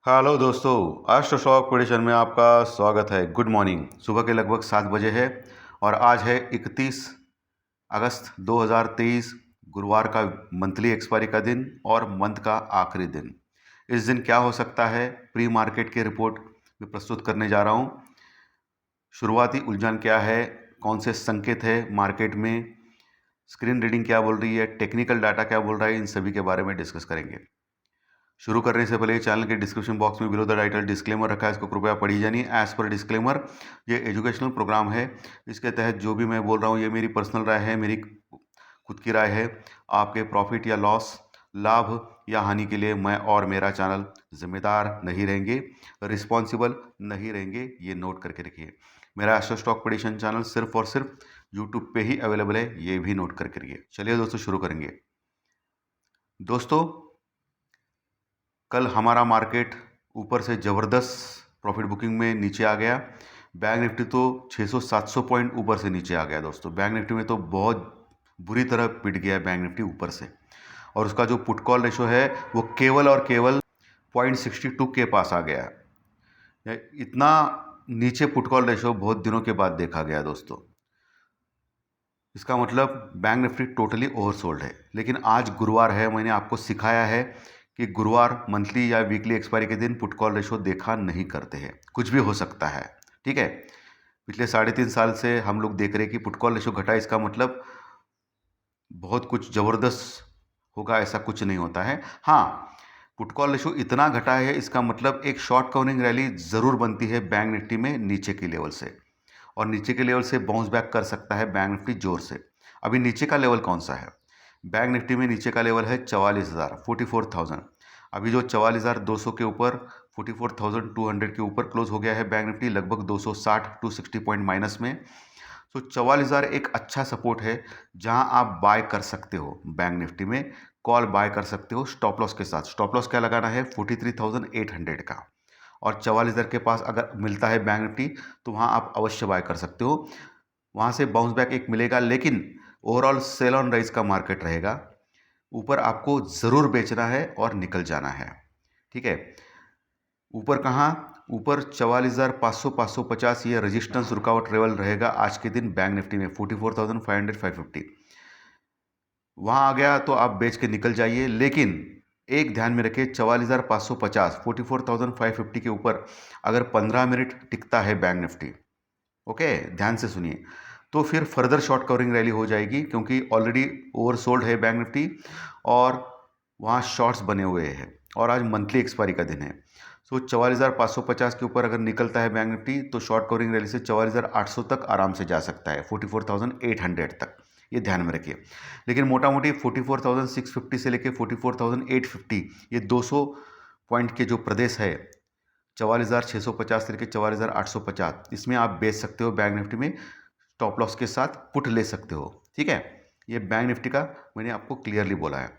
Hello दोस्तों। Astro shock prediction में आपका स्वागत है। Good morning. सुबह के लगभग 7 बजे है और आज है 31 अगस्त 2023, गुरुवार का मंथली एक्सपायरी का दिन और मंथ का आखिरी दिन। इस दिन क्या हो सकता है प्री मार्केट की रिपोर्ट में प्रस्तुत करने जा रहा हूँ। शुरुआती उलझन क्या है, कौन से संकेत है मार्केट में, स्क्रीन रीडिंग क्या बोल रही है, टेक्निकल डाटा क्या बोल रहा है, इन सभी के बारे में डिस्कस करेंगे। शुरू करने से पहले चैनल के डिस्क्रिप्शन बॉक्स में बिलो द टाइटल डिस्क्लेमर रखा है, इसको कृपया पढ़िए जानिए। एज पर डिस्क्लेमर, ये एजुकेशनल प्रोग्राम है। इसके तहत जो भी मैं बोल रहा हूँ ये मेरी पर्सनल राय है, मेरी खुद की राय है। आपके प्रॉफिट या लॉस, लाभ या हानि के लिए मैं और मेरा चैनल जिम्मेदार नहीं रहेंगे, रिस्पॉन्सिबल नहीं रहेंगे, ये नोट करके रखिए। मेरा एस्ट्रो स्टॉक प्रेडिक्शन चैनल सिर्फ और सिर्फ यूट्यूब पे ही अवेलेबल है, ये भी नोट करके रखिए। चलिए दोस्तों शुरू करेंगे। दोस्तों, कल हमारा मार्केट ऊपर से ज़बरदस्त प्रॉफिट बुकिंग में नीचे आ गया। बैंक निफ्टी तो 600-700 पॉइंट ऊपर से नीचे आ गया दोस्तों। बैंक निफ्टी में तो बहुत बुरी तरह पिट गया है बैंक निफ्टी ऊपर से, और उसका जो पुट कॉल रेशो है वो केवल और केवल 0.62 के पास आ गया है। इतना नीचे पुट कॉल रेशो बहुत दिनों के बाद देखा गया दोस्तों। इसका मतलब बैंक निफ्टी टोटली ओवरसोल्ड है। लेकिन आज गुरुवार है, मैंने आपको सिखाया है कि गुरुवार मंथली या वीकली एक्सपायरी के दिन पुट कॉल रेशो देखा नहीं करते हैं, कुछ भी हो सकता है। ठीक है, पिछले 3.5 साल से हम लोग देख रहे हैं कि पुट कॉल रेशो घटा, इसका मतलब बहुत कुछ ज़बरदस्त होगा, ऐसा कुछ नहीं होता है। हाँ, पुट कॉल रेशो इतना घटा है, इसका मतलब एक शॉर्ट कवरिंग रैली ज़रूर बनती है बैंक निफ्टी में नीचे की लेवल से, और नीचे के लेवल से बाउंस बैक कर सकता है बैंक निफ्टी जोर से। अभी नीचे का लेवल कौन सा है? बैंक निफ्टी में नीचे का लेवल है 44,000, 44,000। अभी जो 44,200 के ऊपर, 44,200 के ऊपर क्लोज हो गया है बैंक निफ्टी, लगभग 260 पॉइंट माइनस में। तो 44,000 एक अच्छा सपोर्ट है जहां आप बाय कर सकते हो। बैंक निफ्टी में कॉल बाय कर सकते हो स्टॉप लॉस के साथ। स्टॉप लॉस क्या लगाना है? 43,800 का। और 44,000 के पास अगर मिलता है बैंक निफ्टी तो वहाँ आप अवश्य बाय कर सकते हो। वहाँ से बाउंस बैक एक मिलेगा, लेकिन ओवरऑल सेल ऑन राइज का मार्केट रहेगा। ऊपर आपको ज़रूर बेचना है और निकल जाना है। ठीक है, ऊपर कहाँ? ऊपर 44,500, 550 ये रेजिस्टेंस रुकावट लेवल रहेगा आज के दिन बैंक निफ्टी में 44,500, 550। वहाँ आ गया तो आप बेच के निकल जाइए। लेकिन एक ध्यान में रखिए, 44,550, 44,550 के ऊपर अगर 15 मिनट टिकता है बैंक निफ्टी, ओके ध्यान से सुनिए, तो फिर फर्दर शॉर्ट कवरिंग रैली हो जाएगी, क्योंकि ऑलरेडी ओवरसोल्ड है बैंक निफ्टी और वहाँ शॉर्ट्स बने हुए हैं, और आज मंथली एक्सपायरी का दिन है। सो 44,550 के ऊपर अगर निकलता है बैंक निफ्टी तो शॉर्ट कवरिंग रैली से 44,800 तक आराम से जा सकता है, 44,800 तक, ये ध्यान में रखिए। लेकिन मोटा मोटी 44,650 से लेकर 44,850, ये 200 पॉइंट के जो प्रदेश है, 44,650 से लेकर 44,850, इसमें आप बेच सकते हो बैंक निफ्टी में, स्टॉप लॉस के साथ पुट ले सकते हो। ठीक है, ये बैंक निफ्टी का मैंने आपको क्लियरली बोला है।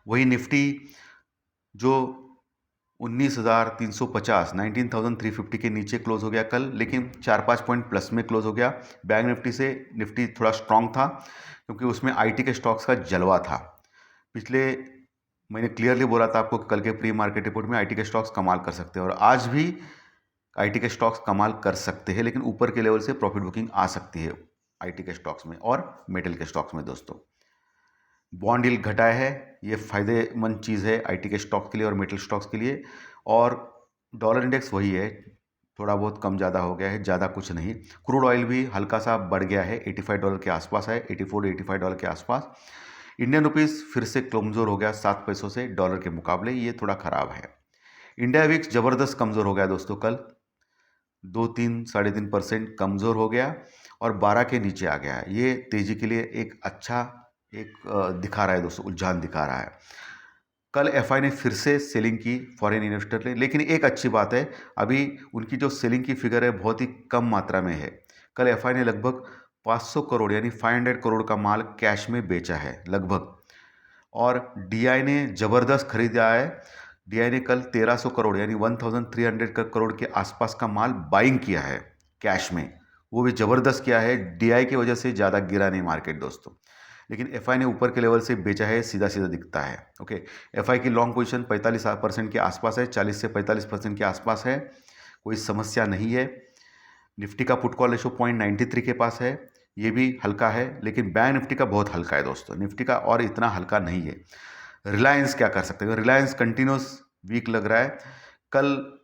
वही निफ्टी जो 19,350, 19,350 के नीचे क्लोज हो गया कल, लेकिन 4-5 पॉइंट प्लस में क्लोज हो गया। बैंक निफ्टी से निफ्टी थोड़ा स्ट्रांग था, क्योंकि उसमें आईटी के स्टॉक्स का जलवा था। पिछले मैंने क्लियरली बोला था आपको कि कल के प्री मार्केट रिपोर्ट में आईटी के स्टॉक्स कमाल कर सकते हैं, और आज भी आईटी के स्टॉक्स कमाल कर सकते हैं, लेकिन ऊपर के लेवल से प्रॉफिट बुकिंग आ सकती है आईटी के स्टॉक्स में और मेटल के स्टॉक्स में दोस्तों। बॉन्ड यील्ड घटाया है, ये फायदेमंद चीज़ है आईटी के स्टॉक्स के लिए और मेटल स्टॉक्स के लिए। और डॉलर इंडेक्स वही है, थोड़ा बहुत कम ज़्यादा हो गया है, ज़्यादा कुछ नहीं। क्रूड ऑयल भी हल्का सा बढ़ गया है, $85 के आसपास है, $84-85 के आसपास। इंडियन रुपीस फिर से कमज़ोर हो गया 7 पैसों से डॉलर के मुकाबले, ये थोड़ा ख़राब है। इंडिया विक्स ज़बरदस्त कमज़ोर हो गया दोस्तों, कल 2-3, 3.5% कमज़ोर हो गया और 12 के नीचे आ गया। ये तेज़ी के लिए एक अच्छा दिखा रहा है दोस्तों, उलझान दिखा रहा है। कल एफआई ने फिर से सेलिंग की फॉरेन इन्वेस्टर ने, लेकिन एक अच्छी बात है, अभी उनकी जो सेलिंग की फिगर है बहुत ही कम मात्रा में है। कल एफआई ने लगभग 500 करोड़ यानी 500 करोड़ का माल कैश में बेचा है लगभग, और डीआई ने ज़बरदस्त खरीदा है। डीआई ने कल 1300 करोड़ यानी 1300 करोड़ के आसपास का माल बाइंग किया है कैश में, वो भी ज़बरदस्त किया है। डीआई की वजह से ज़्यादा गिरा नहीं मार्केट दोस्तों। लेकिन एफआई ने ऊपर के लेवल से बेचा है, सीधा सीधा दिखता है। ओके, एफआई की लॉन्ग पोजीशन 45% के आसपास है, 40 से 45% के आसपास है, कोई समस्या नहीं है। निफ्टी का पुट कॉल रेशो 0.93 के पास है, ये भी हल्का है, लेकिन बैंक निफ्टी का बहुत हल्का है दोस्तों, निफ्टी का और इतना हल्का नहीं है। रिलायंस क्या कर सकते हैं, रिलायंस कंटिन्यूस वीक लग रहा है। कल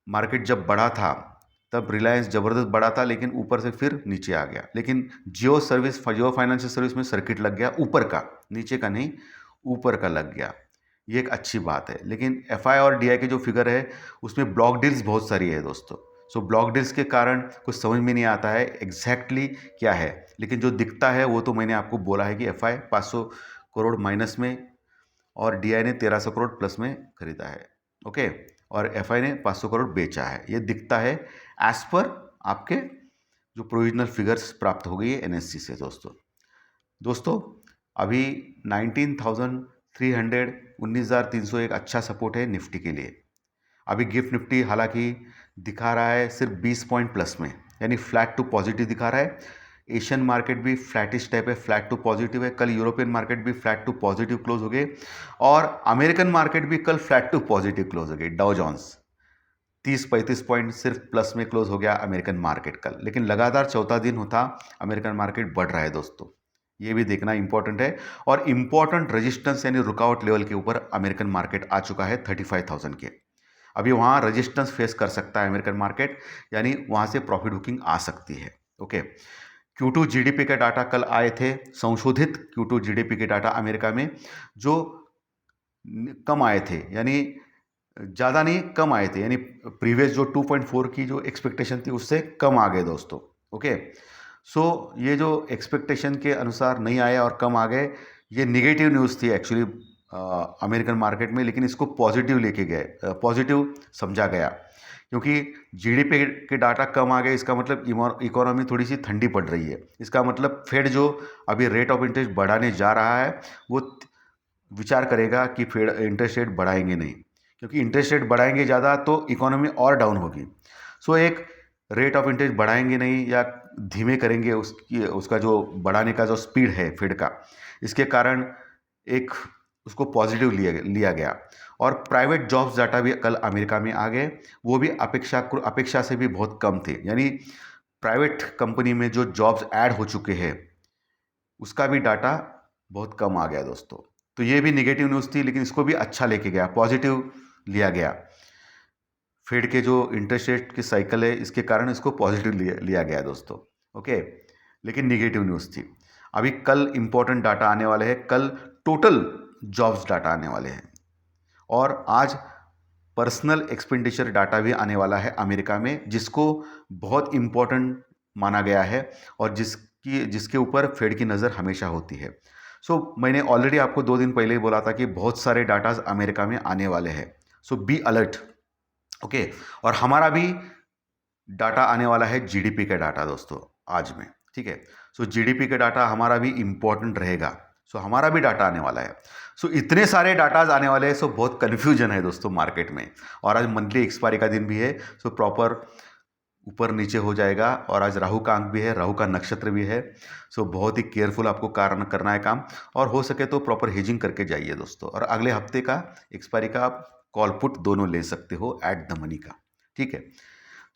मार्केट जब बढ़ा था तब रिलायंस ज़बरदस्त बढ़ा था, लेकिन ऊपर से फिर नीचे आ गया। लेकिन जियो फाइनेंशियल सर्विस में सर्किट लग गया ऊपर का, नीचे का नहीं, ऊपर का लग गया, ये एक अच्छी बात है। लेकिन एफआई और डीआई की जो फिगर है उसमें ब्लॉक डील्स बहुत सारी है दोस्तों। सो ब्लॉक डील्स के कारण कुछ समझ में नहीं आता है एग्जैक्टली क्या है, लेकिन जो दिखता है वो तो मैंने आपको बोला है कि एफआई 500 करोड़ माइनस में और डीआई ने 1300 करोड़ प्लस में खरीदा है। ओके, और एफआई ने 500 करोड़ बेचा है, ये दिखता है एज पर आपके जो प्रोविजनल फिगर्स प्राप्त हो गई है एनएससी से दोस्तों अभी 19,300 19,300 एक अच्छा सपोर्ट है निफ्टी के लिए। अभी गिफ्ट निफ्टी हालांकि दिखा रहा है सिर्फ 20 पॉइंट प्लस में, यानी फ्लैट टू पॉजिटिव दिखा रहा है। एशियन मार्केट भी फ्लैटिश टाइप है, फ्लैट टू पॉजिटिव है। कल यूरोपियन मार्केट भी फ्लैट टू पॉजिटिव क्लोज हो गए और अमेरिकन मार्केट भी कल फ्लैट टू पॉजिटिव क्लोज हो गई। डाउ जोन्स 30-35 पॉइंट सिर्फ प्लस में क्लोज हो गया अमेरिकन मार्केट कल, लेकिन लगातार चौथा दिन होता अमेरिकन मार्केट बढ़ रहा है दोस्तों, ये भी देखना इंपॉर्टेंट है। और इंपॉर्टेंट रेजिस्टेंस यानी रुकावट लेवल के ऊपर अमेरिकन मार्केट आ चुका है 35,000 के। अभी वहाँ रेजिस्टेंस फेस कर सकता है अमेरिकन मार्केट, यानी वहाँ से प्रॉफिट बुकिंग आ सकती है। ओके, Q2 जीडीपी के डाटा कल आए थे, संशोधित Q2 जीडीपी के डाटा अमेरिका में जो कम आए थे, यानी ज़्यादा नहीं कम आए थे, यानी प्रीवियस जो 2.4 की जो एक्सपेक्टेशन थी उससे कम आ गए दोस्तों। ओके, सो ये जो एक्सपेक्टेशन के अनुसार नहीं आए और कम आ गए, ये निगेटिव न्यूज़ थी एक्चुअली अमेरिकन मार्केट में, लेकिन इसको पॉजिटिव लेके गए, पॉजिटिव समझा गया, क्योंकि जीडीपी के डाटा कम आ गए, इसका मतलब इकोनॉमी थोड़ी सी ठंडी पड़ रही है। इसका मतलब फेड जो अभी रेट ऑफ इंटरेस्ट बढ़ाने जा रहा है वो विचार करेगा कि फेड इंटरेस्ट रेट बढ़ाएंगे नहीं, क्योंकि इंटरेस्ट रेट बढ़ाएंगे ज़्यादा तो इकोनॉमी और डाउन होगी। सो एक रेट ऑफ इंटरेस्ट बढ़ाएंगे नहीं या धीमे करेंगे उसका जो बढ़ाने का जो स्पीड है फेड का, इसके कारण एक उसको पॉजिटिव लिया गया। और प्राइवेट जॉब्स डाटा भी कल अमेरिका में आ गए, वो भी अपेक्षा से भी बहुत कम थे, यानी प्राइवेट कंपनी में जो जॉब्स ऐड हो चुके हैं उसका भी डाटा बहुत कम आ गया दोस्तों। तो ये भी नेगेटिव न्यूज़ थी, लेकिन इसको भी अच्छा लेके गया, पॉजिटिव लिया गया। फेड के जो इंटरेस्ट रेट की साइकिल है इसके कारण इसको पॉजिटिव लिया गया दोस्तों। ओके, लेकिन निगेटिव न्यूज़ थी। अभी कल इंपॉर्टेंट डाटा आने वाले हैं, कल टोटल जॉब्स डाटा आने वाले हैं और आज पर्सनल एक्सपेंडिचर डाटा भी आने वाला है अमेरिका में, जिसको बहुत इम्पोर्टेंट माना गया है और जिसके ऊपर फेड की नज़र हमेशा होती है। मैंने ऑलरेडी आपको 2 दिन पहले ही बोला था कि बहुत सारे डाटाज अमेरिका में आने वाले हैं, बी अलर्ट। ओके, और हमारा भी डाटा आने वाला है जीडीपी का डाटा दोस्तों आज में, ठीक है। जीडीपी का डाटा हमारा भी इम्पोर्टेंट रहेगा, हमारा भी डाटा आने वाला है। इतने सारे डाटाज आने वाले हैं, बहुत कन्फ्यूजन है दोस्तों मार्केट में। और आज मंथली एक्सपायरी का दिन भी है, प्रॉपर ऊपर नीचे हो जाएगा। और आज राहु का अंक भी है, राहु का नक्षत्र भी है, बहुत ही केयरफुल आपको कारण करना है काम, और हो सके तो प्रॉपर हेजिंग करके जाइए दोस्तों। और अगले हफ्ते का एक्सपायरी का आप कॉल पुट दोनों ले सकते हो एट द मनी का, ठीक है।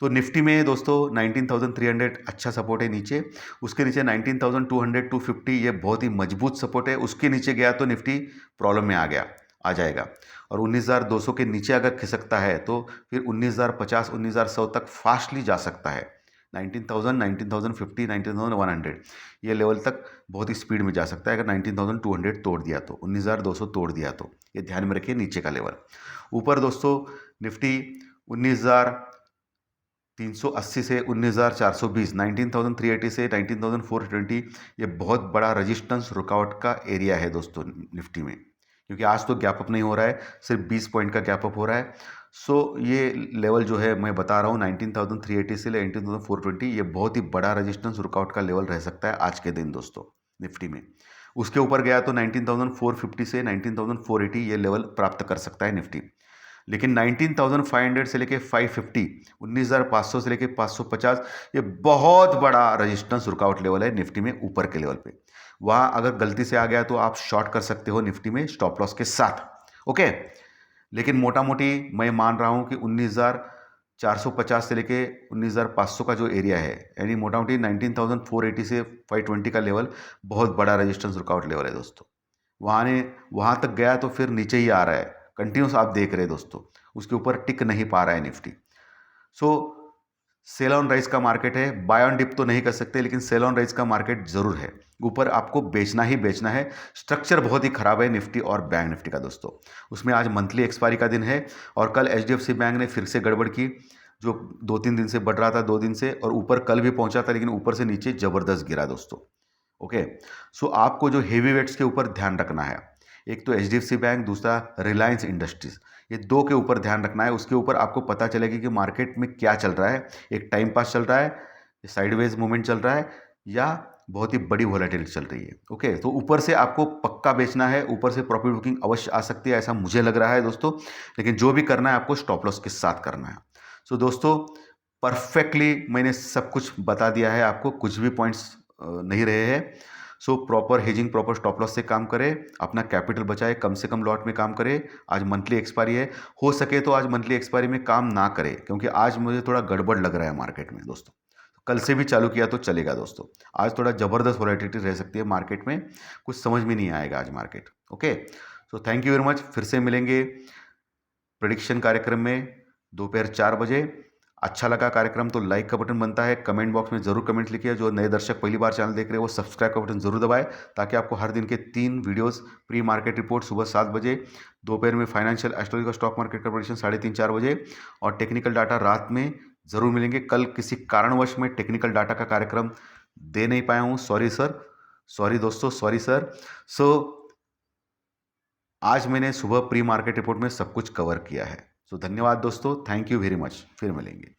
तो निफ्टी में दोस्तों 19,300 अच्छा सपोर्ट है नीचे, उसके नीचे 19,200 250 ये बहुत ही मजबूत सपोर्ट है। उसके नीचे गया तो निफ्टी प्रॉब्लम में आ जाएगा। और 19,200 के नीचे अगर खिसकता है तो फिर 19,050 19,100 तक फास्टली जा सकता है। 19,000 19,050 19,100 ये लेवल तक बहुत ही स्पीड में जा सकता है अगर 19,200 तोड़ दिया तो, 19,200 तोड़ दिया तो। ये ध्यान में रखिए नीचे का लेवल। ऊपर दोस्तों निफ्टी 19,380 से 19,420, 19,380 से 19,420 ये बहुत बड़ा रजिस्टेंस रुकावट का एरिया है दोस्तों निफ्टी में, क्योंकि आज तो गैप अप नहीं हो रहा है, सिर्फ 20 पॉइंट का गैप अप हो रहा है। ये लेवल जो है मैं बता रहा हूँ 19,380 से 19,420 ये बहुत ही बड़ा रजिस्टेंस रुकावट का लेवल रह सकता है आज के दिन दोस्तों निफ्टी में। उसके ऊपर गया तो 19,450 से 19,480 ये लेवल प्राप्त कर सकता है निफ्टी। लेकिन 19,500 से लेके 550, 19,500 से लेके 550 ये बहुत बड़ा रजिस्टेंस रुकावट लेवल है निफ्टी में ऊपर के लेवल पे। वहाँ अगर गलती से आ गया तो आप शॉर्ट कर सकते हो निफ्टी में स्टॉप लॉस के साथ। ओके, लेकिन मोटा मोटी मैं मान रहा हूँ कि 19,450 से लेके 19,500 का जो एरिया है, यानी मोटा मोटी 19,480 से 520 का लेवल बहुत बड़ा रेजिस्टेंस रुकावट लेवल है दोस्तों। वहाँ तक गया तो फिर नीचे ही आ रहा है, कंटिन्यूस आप देख रहे हैं दोस्तों, उसके ऊपर टिक नहीं पा रहा है Nifty. So sell on rise का मार्केट है, बाय ऑन डिप तो नहीं कर सकते, लेकिन सेल ऑन राइज का मार्केट जरूर है। ऊपर आपको बेचना ही बेचना है। स्ट्रक्चर बहुत ही खराब है निफ्टी और बैंक निफ्टी का दोस्तों। उसमें आज मंथली एक्सपायरी का दिन है और कल एचडीएफसी बैंक ने फिर से गड़बड़ की, जो 2-3 दिन से बढ़ रहा था, 2 दिन से, और ऊपर कल भी पहुंचा था, लेकिन ऊपर से नीचे जबरदस्त गिरा दोस्तों। ओके, सो आपको जो हेवी वेट्स के ऊपर ध्यान रखना है, एक तो एचडीएफसी बैंक, दूसरा रिलायंस इंडस्ट्रीज, ये दो के ऊपर ध्यान रखना है। उसके ऊपर आपको पता चलेगा कि मार्केट में क्या चल रहा है, एक टाइम पास चल रहा है, साइडवेज मूवमेंट चल रहा है, या बहुत ही बड़ी वॉलेटिलिटी चल रही है। ओके, तो ऊपर से आपको पक्का बेचना है, ऊपर से प्रॉफिट बुकिंग अवश्य आ सकती है, ऐसा मुझे लग रहा है दोस्तों। लेकिन जो भी करना है आपको स्टॉप लॉस के साथ करना है। सो दोस्तों, परफेक्टली मैंने सब कुछ बता दिया है आपको, कुछ भी पॉइंट्स नहीं रहे हैं। So proper hedging, proper stop loss से काम करें, अपना कैपिटल बचाए, कम से कम लॉट में काम करें। आज मंथली एक्सपायरी है, हो सके तो आज मंथली एक्सपायरी में काम ना करें, क्योंकि आज मुझे थोड़ा गड़बड़ लग रहा है मार्केट में दोस्तों। कल से भी चालू किया तो चलेगा दोस्तों। आज थोड़ा ज़बरदस्त वॉलेटिलिटी रह सकती है मार्केट में, कुछ समझ में नहीं आएगा आज market. Okay, so thank you very much. फिर से मिलेंगे प्रेडिक्शन कार्यक्रम में दोपहर 4 बजे। अच्छा लगा कार्यक्रम तो लाइक का बटन बनता है, कमेंट बॉक्स में ज़रूर कमेंट लिखिए। जो नए दर्शक पहली बार चैनल देख रहे हैं वो सब्सक्राइब का बटन ज़रूर दबाएं, ताकि आपको हर दिन के 3 वीडियोस, प्री मार्केट रिपोर्ट सुबह 7 बजे, दोपहर में फाइनेंशियल एस्ट्रोलॉजी का स्टॉक मार्केट का प्रेडिक्शन 3:30-4 बजे, और टेक्निकल डाटा रात में ज़रूर मिलेंगे। कल किसी कारणवश में टेक्निकल डाटा का कार्यक्रम दे नहीं पाया हूँ, सॉरी सर, सॉरी दोस्तों, सॉरी सर। सो आज मैंने सुबह प्री मार्केट रिपोर्ट में सब कुछ कवर किया है। सो धन्यवाद दोस्तों, थैंक यू वेरी मच, फिर मिलेंगे।